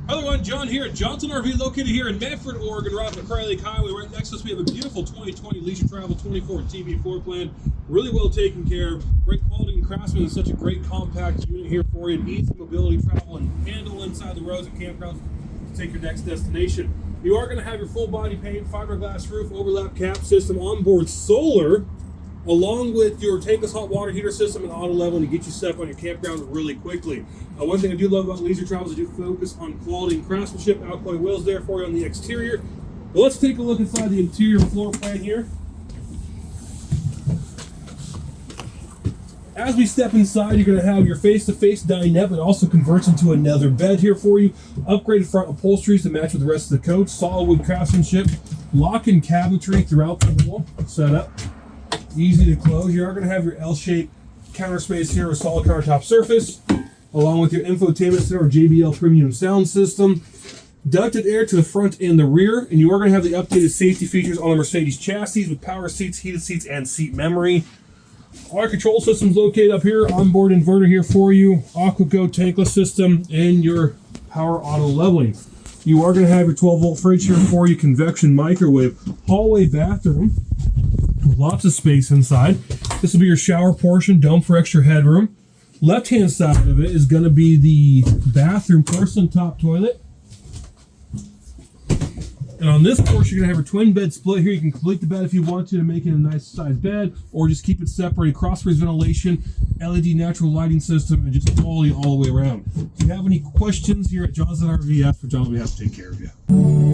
Hello everyone, John here at Johnson RV, located here in Medford, Oregon, right off the Cry Lake Highway. Right next to us we have a beautiful 2020 Leisure Travel 24 TV floor plan. Really well taken care of. Great quality and craftsman, and such a great compact unit here for you. Easy mobility, travel, and handle inside the roads and campgrounds to take your next destination. You are going to have your full body paint, fiberglass roof, overlap cap system, onboard solar, along with your tankless hot water heater system and auto leveling to get you set up on your campground really quickly. One thing I do love about Leisure Travel is they do focus on quality and craftsmanship. Alcoy wheels there for you on the exterior. But let's take a look inside the interior floor plan here. As we step inside, you're going to have your face-to-face dinette, but it also converts into another bed here for you. Upgraded front upholsteries to match with the rest of the coach. Solid wood craftsmanship. Lock-in cabinetry throughout the whole setup. Easy to close. You are going to have your L-shaped counter space here with solid countertop surface, along with your infotainment center or JBL premium sound system. Ducted air to the front and the rear, and you are going to have the updated safety features on the Mercedes chassis with power seats, heated seats, and seat memory. All our control systems located up here. Onboard inverter here for you, AquaGo tankless system, and your power auto leveling. You are going to have your 12-volt fridge here for you, convection microwave, hallway bathroom with lots of space inside. This will be your shower portion, dome for extra headroom. Left-hand side of it is going to be the bathroom porcelain top toilet. And on this portion, you're going to have your twin bed split here. You can complete the bed if you want to make it a nice size bed, or just keep it separated. Cross-breeze ventilation, LED natural lighting system, and just quality all the way around. If you have any questions here at Johnson RV, ask for John. We have to take care of you.